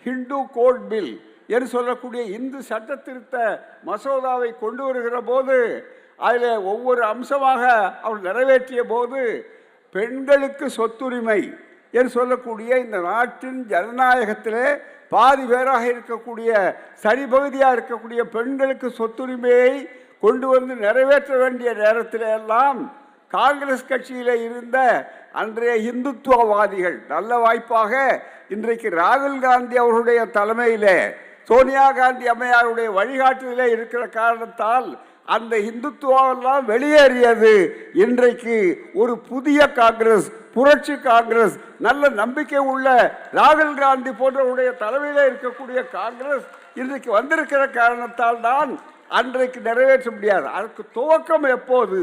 Hindu code bill என்று சொல்லக்கூடிய இந்து சட்ட திருத்த மசோதாவை கொண்டு வருகிற போது அதில் ஒவ்வொரு அம்சமாக அவர் நிறைவேற்றிய போது பெண்களுக்கு சொத்துரிமை என்று சொல்லக்கூடிய இந்த நாட்டின் ஜனநாயகத்திலே பாதி பேராக இருக்கக்கூடிய சரிபகுதியாக இருக்கக்கூடிய பெண்களுக்கு சொத்துரிமையை கொண்டு வந்து நிறைவேற்ற வேண்டிய நேரத்தில் எல்லாம் காங்கிரஸ் கட்சியில் இருந்த அன்றைய இந்துத்துவவாதிகள் நல்ல வாய்ப்பாக இன்றைக்கு ராகுல் காந்தி அவருடைய தலைமையில் சோனியா காந்தி அம்மையாருடைய வழிகாட்டுதலே இருக்கிற காரணத்தால் அந்த இந்துத்துவெல்லாம் வெளியேறியது. இன்றைக்கு ஒரு புதிய காங்கிரஸ், புரட்சி காங்கிரஸ், நல்ல நம்பிக்கை உள்ள ராகுல் காந்தி போன்றவருடைய தலைமையில் இருக்கக்கூடிய காங்கிரஸ் இன்றைக்கு வந்திருக்கிற காரணத்தால் தான் அன்றைக்கு நிறைவேற்ற முடியாது. அதற்கு துவக்கம் எப்போது,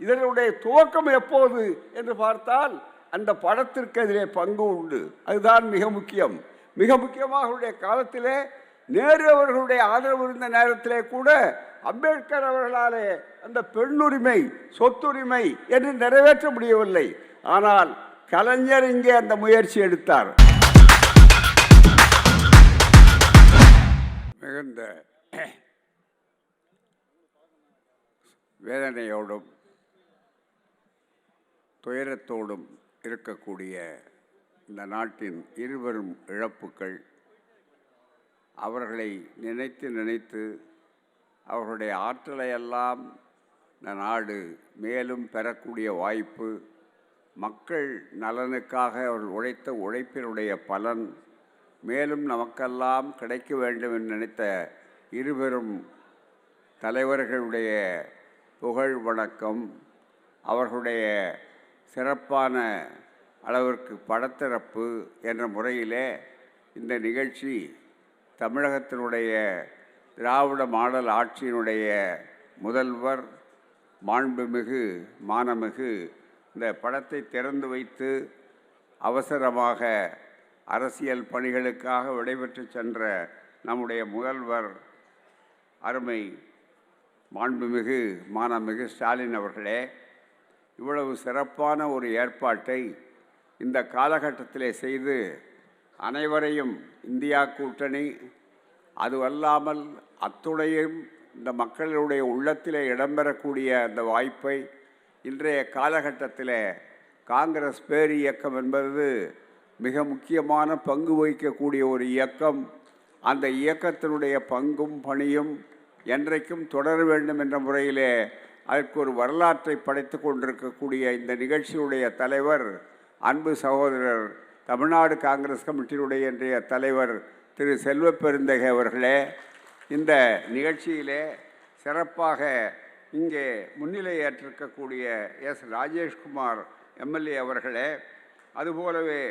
இதனுடைய துவக்கம் எப்போது என்று பார்த்தால் அந்த படத்திற்கு அதிலே பங்கு உண்டு. அதுதான் மிக முக்கியம். மிக முக்கியமாக அவருடைய காலத்திலே நேரு அவர்களுடைய ஆதரவு இருந்த நேரத்திலே கூட அம்பேத்கர் அவர்களாலே அந்த பெண்ணுரிமை சொத்துரிமை என்று நிறைவேற்ற முடியவில்லை. ஆனால் கலைஞர் இங்கே அந்த முயற்சி எடுத்தார். மிகுந்த வேதனையோடும் துயரத்தோடும் இருக்கக்கூடிய இந்த நாட்டின் இருவரும் இழப்புக்கள் அவர்களை நினைத்து நினைத்து அவர்களுடைய ஆற்றலையெல்லாம் இந்த நாடு மேலும் பெறக்கூடிய வாய்ப்பு, மக்கள் நலனுக்காக அவர்கள் உழைத்த உழைப்பினுடைய பலன் மேலும் நமக்கெல்லாம் கிடைக்க வேண்டும் என்று நினைத்த இருவரும் தலைவர்களுடைய புகழ் வணக்கம், அவர்களுடைய சிறப்பான அளவிற்கு படத்திறப்பு என்ற முறையிலே இந்த நிகழ்ச்சி தமிழகத்தினுடைய திராவிட மாடல் ஆட்சியினுடைய முதல்வர் மாண்புமிகு மானமிகு இந்த படத்தை திறந்து வைத்து அவசரமாக அரசியல் பணிகளுக்காக விடைபெற்று சென்ற நம்முடைய முதல்வர் அருமை மாண்புமிகு மானமிகு ஸ்டாலின் அவர்களே, இவ்வளவு சிறப்பான ஒரு ஏற்பாட்டை இந்த காலகட்டத்திலே செய்து அனைவரையும் இந்தியா கூட்டணி அதுவல்லாமல் அத்துடையும் இந்த மக்களுடைய உள்ளத்திலே இடம்பெறக்கூடிய அந்த வாய்ப்பை இன்றைய காலகட்டத்தில் காங்கிரஸ் பேர் இயக்கம் என்பது மிக முக்கியமான பங்கு வகிக்கக்கூடிய ஒரு இயக்கம். அந்த இயக்கத்தினுடைய பங்கும் பணியும் என்றைக்கும் தொடர வேண்டும் என்ற முறையிலே அதற்கு ஒரு வரலாற்றை படைத்து கொண்டிருக்கக்கூடிய இந்த நிகழ்ச்சியுடைய தலைவர் அன்பு சகோதரர் தமிழ்நாடு காங்கிரஸ் கமிட்டியினுடைய இன்றைய தலைவர் திரு செல்வ பெருந்தகை அவர்களே, இந்த நிகழ்ச்சியிலே சிறப்பாக இங்கே முன்னிலையேற்றிருக்கக்கூடிய எஸ் ராஜேஷ்குமார் எம்எல்ஏ அவர்களே, அதுபோலவே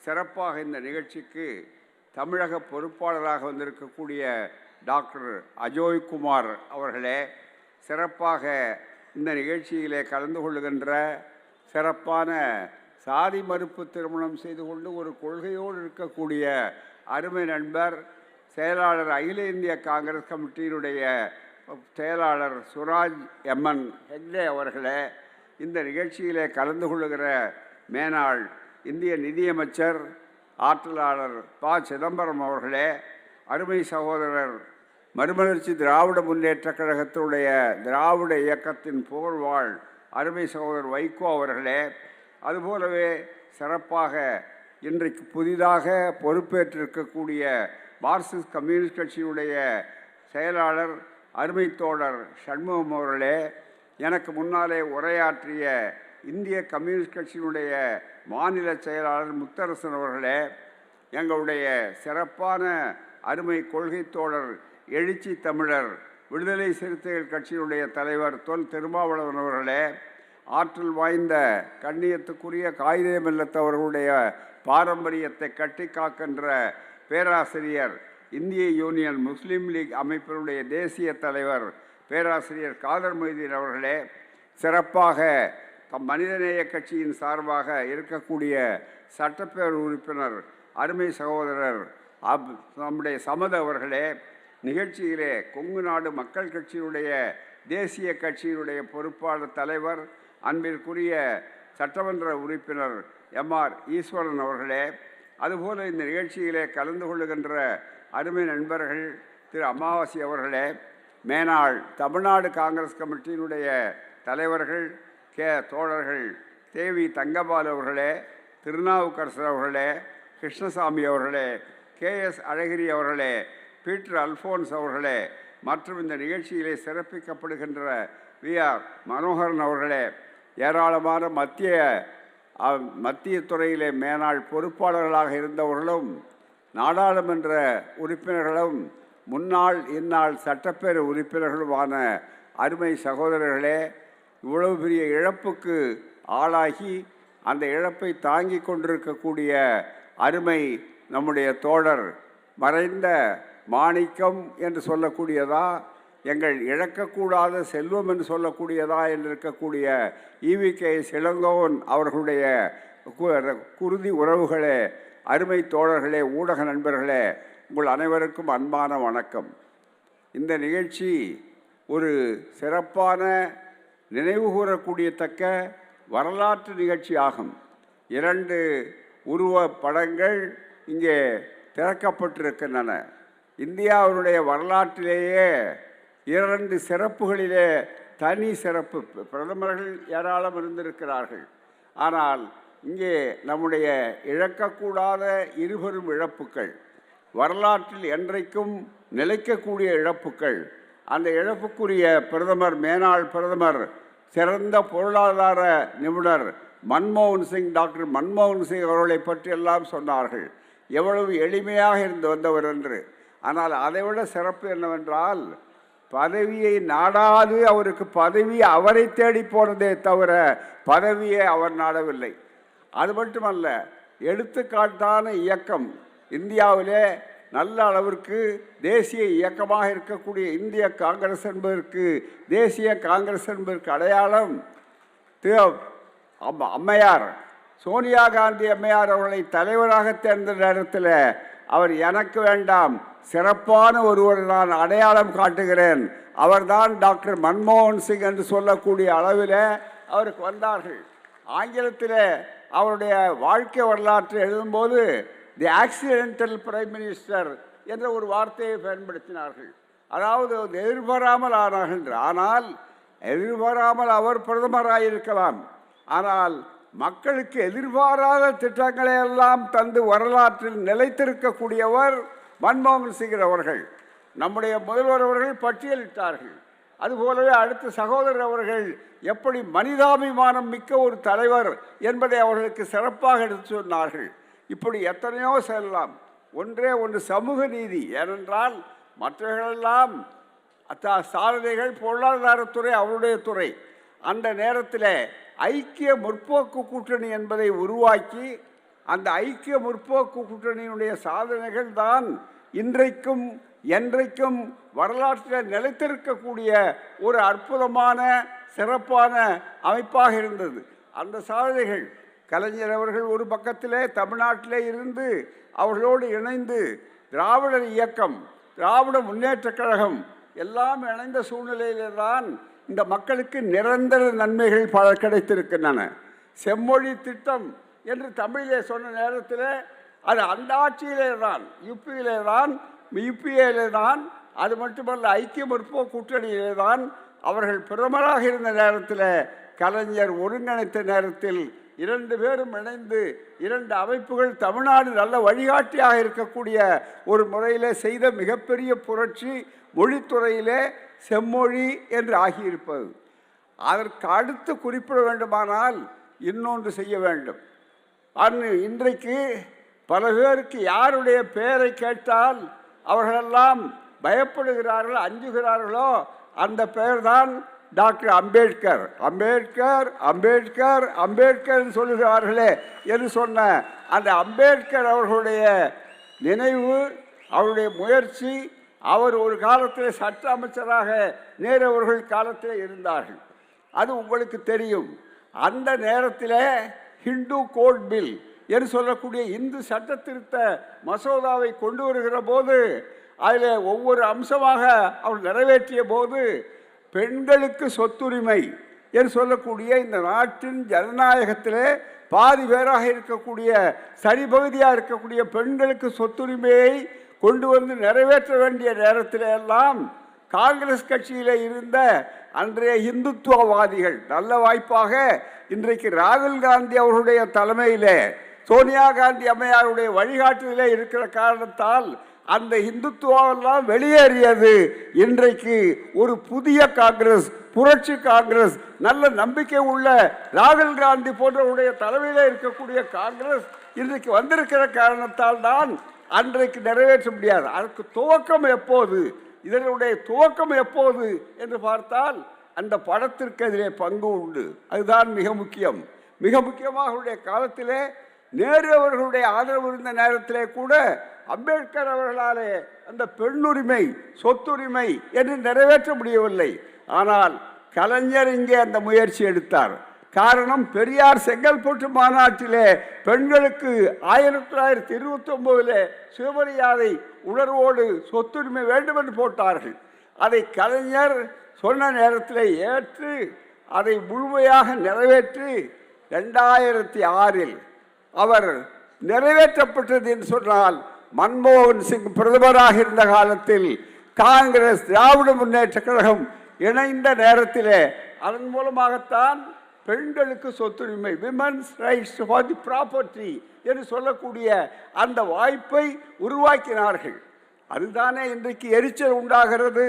சிறப்பாக இந்த நிகழ்ச்சிக்கு தமிழக பொறுப்பாளராக வந்திருக்கக்கூடிய டாக்டர் அஜோய்குமார் அவர்களே, சிறப்பாக இந்த நிகழ்ச்சியிலே கலந்து கொள்ளுகின்ற சிறப்பான சாதி மறுப்பு திருமணம் செய்து கொண்டு ஒரு கொள்கையோடு இருக்கக்கூடிய அருமை நண்பர் செயலாளர் அகில இந்திய காங்கிரஸ் கமிட்டியினுடைய செயலாளர் சுராஜ் எம்என் ஹெக்டே அவர்களே, இந்த நிகழ்ச்சியிலே கலந்து கொள்ளுகிற மேனாள் இந்திய நிதியமைச்சர் ஆற்றலாளர் ப சிதம்பரம் அவர்களே, அருமை சகோதரர் மறுமலர்ச்சி திராவிட முன்னேற்றக் கழகத்தினுடைய திராவிட இயக்கத்தின் புகழ்வாழ் அருமை சகோதரர் வைகோ அவர்களே, அதுபோலவே சிறப்பாக இன்றைக்கு புதிதாக பொறுப்பேற்றிருக்கக்கூடிய மார்க்சிஸ்ட் கம்யூனிஸ்ட் கட்சியுடைய செயலாளர் அருமை தோழர் சண்முகம் அவர்களே, எனக்கு முன்னாலே உரையாற்றிய இந்திய கம்யூனிஸ்ட் கட்சியினுடைய மாநில செயலாளர் முத்தரசன் அவர்களே, எங்களுடைய சிறப்பான அருமை கொள்கை தோழர் எழுச்சி தமிழர் விடுதலை சிறுத்தைகள் கட்சியினுடைய தலைவர் தொல் திருமாவளவன் அவர்களே, ஆற்றல் வாய்ந்த கண்ணியத்துக்குரிய காகிதமில்லத்தவர்களுடைய பாரம்பரியத்தை கட்டி காக்கின்ற பேராசிரியர் இந்திய யூனியன் முஸ்லீம் லீக் அமைப்பினுடைய தேசிய தலைவர் பேராசிரியர் காதர் மொய்தீன் அவர்களே, சிறப்பாக மனிதநேய கட்சியின் சார்பாக இருக்கக்கூடிய சட்டப்பேரவை உறுப்பினர் அருமை சகோதரர் நம்முடைய சமத அவர்களே, நிகழ்ச்சியிலே கொங்கு நாடு மக்கள் கட்சியினுடைய தேசிய கட்சியினுடைய பொறுப்பாளர் தலைவர் அன்பிற்குரிய சட்டமன்ற உறுப்பினர் எம்ஆர் ஈஸ்வரன் அவர்களே, அதுபோல் இந்த நிகழ்ச்சியிலே கலந்து கொள்ளுகின்ற அருமை நண்பர்கள் திரு அமாவாசை அவர்களே, மேனாள் தமிழ்நாடு காங்கிரஸ் கமிட்டியினுடைய தலைவர்கள் தோழர்கள் தேவி தங்கபால் அவர்களே, திருநாவுக்கரசர் அவர்களே, கிருஷ்ணசாமி அவர்களே, KS அழகிரி அவர்களே, பீட்டர் அல்ஃபோன்ஸ் அவர்களே, மற்றும் இந்த நிகழ்ச்சியிலே சிறப்பிக்கப்படுகின்ற VR மனோகரன் அவர்களே, ஏராளமான மத்திய துறையிலே மேனாள் பொறுப்பாளர்களாக இருந்தவர்களும் நாடாளுமன்ற உறுப்பினர்களும் முன்னாள் இந்நாள் சட்டப்பேரவை உறுப்பினர்களுமான அருமை சகோதரர்களே, இவ்வளவு பெரிய இழப்புக்கு ஆளாகி அந்த இழப்பை தாங்கி கொண்டிருக்கக்கூடிய அருமை நம்முடைய தோழர் மறைந்த மாணிக்கம் என்று சொல்லக்கூடியதா, எங்கள் இழக்கக்கூடாத செல்வம் என்று சொல்லக்கூடியதா என்று இருக்கக்கூடிய EVKS இளங்கோவன் அவர்களுடைய குருதி உறவுகளே, அருமை தோழர்களே, ஊடக நண்பர்களே, உங்கள் அனைவருக்கும் அன்பான வணக்கம். இந்த நிகழ்ச்சி ஒரு சிறப்பான நினைவுகூரக்கூடியத்தக்க வரலாற்று நிகழ்ச்சி ஆகும். 2 உருவ படங்கள் இங்கே திறக்கப்பட்டிருக்கின்றன. இந்தியாவினுடைய வரலாற்றிலேயே 2 சிறப்புகளிலே தனி சிறப்பு. பிரதமர்கள் ஏராளம் இருந்திருக்கிறார்கள். ஆனால் இங்கே நம்முடைய இழக்கக்கூடாத இருபெரும் இழப்புக்கள், வரலாற்றில் என்றைக்கும் நிலைக்கக்கூடிய இழப்புக்கள். அந்த இழப்புக்குரிய பிரதமர், மேனாள் பிரதமர், சிறந்த பொருளாதார நிபுணர் டாக்டர் மன்மோகன் சிங் அவர்களை பற்றியெல்லாம் சொன்னார்கள். எவ்வளவு எளிமையாக இருந்து வந்தவர் என்று. ஆனால் அதைவிட சிறப்பு என்னவென்றால், பதவியை நாடாது அவருக்கு பதவி அவரை தேடி போனதே தவிர பதவியை அவர் நாடவில்லை. அது மட்டுமல்ல, எடுத்துக்காட்டான இயக்கம் இந்தியாவிலே நல்ல அளவிற்கு தேசிய இயக்கமாக இருக்கக்கூடிய இந்திய காங்கிரஸ் என்பதற்கு, தேசிய காங்கிரஸ் என்பதற்கு அடையாளம் அம்மையார் சோனியா காந்தி அம்மையார் அவர்களை தலைவராக தேர்ந்த நேரத்தில் அவர் எனக்கு வேண்டாம், சிறப்பான ஒருவர் நான் அடையாளம் காட்டுகிறேன், அவர்தான் டாக்டர் மன்மோகன் சிங் என்று சொல்லக்கூடிய அளவில் அவருக்கு வந்தார்கள். ஆங்கிலத்தில் அவருடைய வாழ்க்கை வரலாற்றை எழுதும்போது தி ஆக்சிடென்டல் பிரைம் மினிஸ்டர் என்ற ஒரு வார்த்தையை பயன்படுத்தினார்கள். அதாவது எதிர்பாராமல் ஆனார்கள். ஆனால் எதிர்பாராமல் அவர் பிரதமராயிருக்கலாம், ஆனால் மக்களுக்கு எதிர்பாராத திட்டங்களை எல்லாம் தந்து வரலாற்றில் நிலைத்திருக்கக்கூடியவர் மன்மோகன் சிங் அவர்கள். நம்முடைய முதல்வர் அவர்கள் பட்டியலிட்டார்கள். அதுபோலவே அடுத்த சகோதரர் அவர்கள் எப்படி மனிதாபிமானம் மிக்க ஒரு தலைவர் என்பதை அவர்களுக்கு சிறப்பாக எடுத்து சொன்னார்கள். இப்படி எத்தனையோ செல்லலாம். ஒன்றே ஒன்று சமூக நீதி. ஏனென்றால் மற்றவர்களெல்லாம் சாதனைகள், பொருளாதாரத்துறை அவருடைய துறை. அந்த நேரத்தில் ஐக்கிய முற்போக்கு கூட்டணி என்பதை உருவாக்கி, அந்த ஐக்கிய முற்போக்கு கூட்டணியினுடைய சாதனைகள் தான் இன்றைக்கும் என்றைக்கும் வரலாற்றில் நிலைத்திருக்கக்கூடிய ஒரு அற்புதமான சிறப்பான அமைப்பாக இருந்தது. அந்த சாதனைகள் கலைஞர் அவர்கள் ஒரு பக்கத்திலே தமிழ்நாட்டிலே இருந்து அவர்களோடு இணைந்து திராவிடர் இயக்கம், திராவிட முன்னேற்றக் கழகம் எல்லாம் இணைந்த சூழ்நிலையிலே தான் இந்த மக்களுக்கு நிரந்தர நன்மைகள் பல கிடைத்திருக்கின்றன. செம்மொழி திட்டம் என்று தமிழிலே சொன்ன நேரத்தில் அது அந்த ஆட்சியிலே தான், யுபிஏலே தான், அது மட்டுமல்ல ஐக்கிய முற்போக்கு கூட்டணியிலே தான் அவர்கள் பிரதமராக இருந்த நேரத்தில் கலைஞர் ஒருங்கிணைத்த நேரத்தில் 2 பேரும் இணைந்து 2 அமைப்புகள் தமிழ்நாடு நல்ல வழிகாட்டியாக இருக்கக்கூடிய ஒரு முறையில் செய்த மிகப்பெரிய புரட்சி மொழித்துறையிலே செம்மொழி என்று ஆகியிருப்பது. அதற்கு அடுத்து குறிப்பிட வேண்டுமானால் இன்னொன்று செய்ய வேண்டும். இன்றைக்கு பல பேருக்கு யாருடைய பெயரை கேட்டால் அவர்களெல்லாம் பயப்படுகிறார்கள், அஞ்சுகிறார்களோ அந்த பெயர்தான் டாக்டர் அம்பேத்கர். அம்பேத்கர் அம்பேத்கர் அம்பேத்கர் சொல்லுகிறார்களே என்று சொன்ன அந்த அம்பேத்கர் அவர்களுடைய நினைவு, அவருடைய முயற்சி. அவர் ஒரு காலத்தில் சட்ட அமைச்சராக நேரு அவர்கள் காலத்தில் இருந்தார்கள். அது உங்களுக்கு தெரியும். அந்த நேரத்தில் ஹிந்து கோட் பில் என்று சொல்லக்கூடிய இந்து சட்ட திருத்த மசோதாவை கொண்டு வருகிற போது, அதில் ஒவ்வொரு அம்சமாக அவர் நிறைவேற்றிய போது, பெண்களுக்கு சொத்துரிமை என்று சொல்லக்கூடிய இந்த நாட்டின் ஜனநாயகத்திலே பாதி பேராக இருக்கக்கூடிய சரிபகுதியாக இருக்கக்கூடிய பெண்களுக்கு சொத்துரிமையை கொண்டு வந்து நிறைவேற்ற வேண்டிய நேரத்தில் எல்லாம் காங்கிரஸ் கட்சியில் இருந்த அன்றைய இந்துத்துவவாதிகள் நல்ல வாய்ப்பாக இன்றைக்கு ராகுல் காந்தி அவருடைய தலைமையில் சோனியா காந்தி அம்மையாருடைய வழிகாட்டுதலே இருக்கிற காரணத்தால் அந்த இந்துத்துவெல்லாம் வெளியேறியது. இன்றைக்கு ஒரு புதிய காங்கிரஸ், புரட்சி காங்கிரஸ், நல்ல நம்பிக்கை உள்ள ராகுல் காந்தி போன்றவருடைய தலைமையில் இருக்கக்கூடிய காங்கிரஸ் இன்றைக்கு வந்திருக்கிற காரணத்தால் தான் அன்றைக்கு நிறைவேற்ற முடியாது. அதற்கு துவக்கம் எப்போது, இதனுடைய துவக்கம் எப்போது என்று பார்த்தால் அந்த படத்திற்கு அதிலே பங்கு உண்டு. அதுதான் மிக முக்கியம். மிக முக்கியமாக அவருடைய காலத்திலே நேரு அவர்களுடைய ஆதரவு இருந்த நேரத்திலே கூட அம்பேத்கர் அவர்களாலே அந்த பெண்ணுரிமை, சொத்துரிமை என்று நிறைவேற்ற முடியவில்லை. ஆனால் கலைஞர் இங்கே அந்த முயற்சி எடுத்தார். காரணம், பெரியார் செங்கல்பட்டு மாநாட்டிலே பெண்களுக்கு 1929 சுயமரியாதை உணர்வோடு சொத்துரிமை வேண்டும் என்று போட்டார்கள். அதை கலைஞர் சொன்ன நேரத்தில் ஏற்று அதை முழுமையாக நிறைவேற்றி 2006 அவர் நிறைவேற்றப்பட்டது என்று சொன்னால், மன்மோகன் சிங் பிரதமராக இருந்த காலத்தில் காங்கிரஸ், திராவிட முன்னேற்ற கழகம் இணைந்த நேரத்தில் அதன் மூலமாகத்தான் பெண்களுக்கு சொத்துரிமை, women's rights for the property என்று சொல்லக்கூடிய அந்த வாய்ப்பை உருவாக்கினார்கள். அதுதானே இன்றைக்கு எரிச்சல் உண்டாகிறது,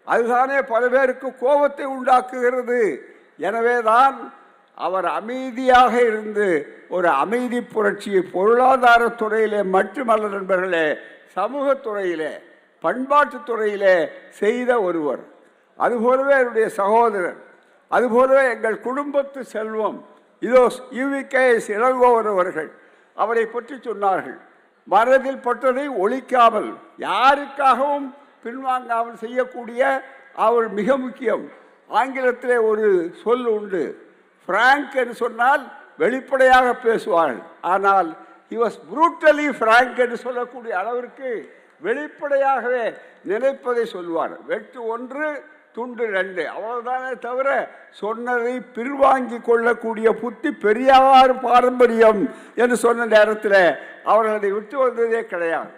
அதுதானே பல பேருக்கு கோபத்தை உண்டாக்குகிறது. எனவேதான் அவர் அமைதியாக இருந்து ஒரு அமைதி புரட்சியை பொருளாதாரத்துறையிலே மட்டுமல்ல நண்பர்களே, சமூகத்துறையிலே, பண்பாட்டுத்துறையிலே செய்த ஒருவர். அதுபோலவே என்னுடைய சகோதரர், அதுபோலவே எங்கள் குடும்பத்து செல்வம் இதோ UVKS இளங்கோவன் அவர்கள் அவரை பற்றி சொன்னார்கள். மனதில் பட்டதை ஒழிக்காமல், யாருக்காகவும் பின்வாங்காமல் செய்யக்கூடிய அவர் மிக முக்கியம். ஆங்கிலத்திலே ஒரு சொல் உண்டு, ஃப்ராங்க் என்று சொன்னால் வெளிப்படையாக பேசுவார்கள். ஆனால் he was brutally frank என்று சொல்லக்கூடிய அளவிற்கு வெளிப்படையாகவே நினைப்பதை சொல்வார். வெட்டு 1 துண்டு 2 அவ்வளவுதானே தவிர சொன்னதை பின்வாங்கி கொள்ளக்கூடிய புத்தி பெரியார் பாரம்பரியம் என்று சொன்ன நேரத்தில் அவர்கள் அதை விட்டு வந்ததே கிடையாது.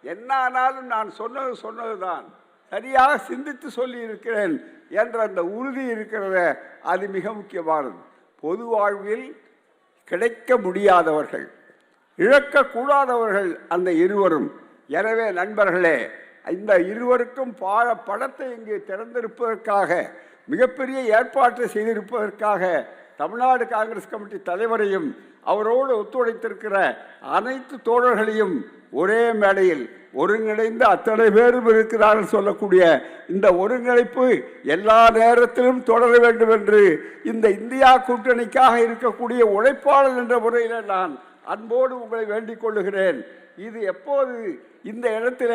என்ன ஆனாலும் நான் சொன்னதுதான், சரியாக சிந்தித்து சொல்லி இருக்கிறேன் என்ற அந்த உறுதி இருக்கிறத, அது மிக முக்கியமானது. பொது வாழ்வில் கிடைக்க முடியாதவர்கள், இழக்கக்கூடாதவர்கள் அந்த இருவரும். எனவே நண்பர்களே, இந்த இருவருக்கும் படத்தை இங்கே திறந்திருப்பதற்காக, மிகப்பெரிய ஏற்பாட்டை செய்திருப்பதற்காக தமிழ்நாடு காங்கிரஸ் கமிட்டி தலைவரையும் அவரோடு ஒத்துழைத்திருக்கிற அனைத்து தோழர்களையும் ஒரே மேடையில் ஒருங்கிணைந்து அத்தனை பேரும் இருக்கிறார்கள் சொல்லக்கூடிய இந்த ஒருங்கிணைப்பு எல்லா நேரத்திலும் தொடர வேண்டும் என்று இந்த இந்தியா கூட்டணிக்காக இருக்கக்கூடிய உழைப்பாளர் என்ற முறையில் நான் அன்போடு உங்களை வேண்டிக் கொள்ளுகிறேன். இது எப்போது இந்த இடத்துல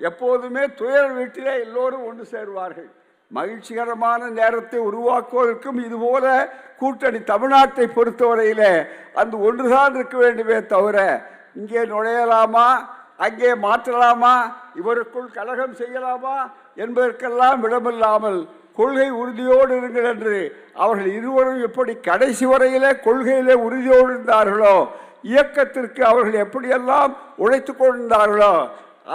எப்போதுமே துயர் வீட்டிலே எல்லோரும் ஒன்று சேருவார்கள். மகிழ்ச்சிகரமான நேரத்தை உருவாக்குவதற்கும் இதுபோல கூட்டணி தமிழ்நாட்டை பொறுத்தவரையில் அந்த ஒன்றுதான் இருக்க வேண்டுமே தவிர, இங்கே நுழையலாமா, அங்கே மாற்றலாமா, இவருக்குள் கலகம் செய்யலாமா என்பதற்கெல்லாம் இடமில்லாமல் கொள்கை உறுதியோடு இருங்கள் என்று அவர்கள் இருவரும் எப்படி கடைசி வரையிலே கொள்கையிலே உறுதியோடு இருந்தார்களோ, இயக்கத்திற்கு அவர்கள் எப்படியெல்லாம் உழைத்து கொண்டிருந்தார்களோ,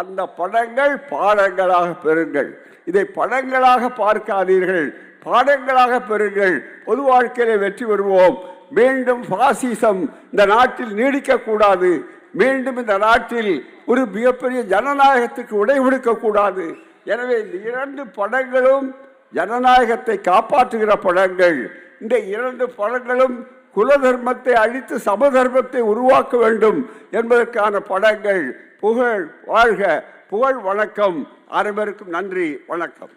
அந்த படங்கள் பாடங்களாக பெறுங்கள். இதை படங்களாக பார்க்காதீர்கள், பாடங்களாக பெறுங்கள். பொது வாழ்க்கையிலே வெற்றி பெறுவோம். மீண்டும் பாசிசம் இந்த நாட்டில் நீடிக்கக்கூடாது. மீண்டும் இந்த நாட்டில் ஒரு மிகப்பெரிய ஜனநாயகத்துக்கு விடைகொடுக்கக்கூடாது. எனவே இந்த 2 படங்களும் ஜனநாயகத்தை காப்பாற்றுகிற படங்கள். இந்த 2 படங்களும் குல தர்மத்தை அழித்து சமதர்மத்தை உருவாக்க வேண்டும் என்பதற்கான படங்கள். புகழ் வாழ்க, புகழ் வணக்கம். அனைவருக்கும் நன்றி, வணக்கம்.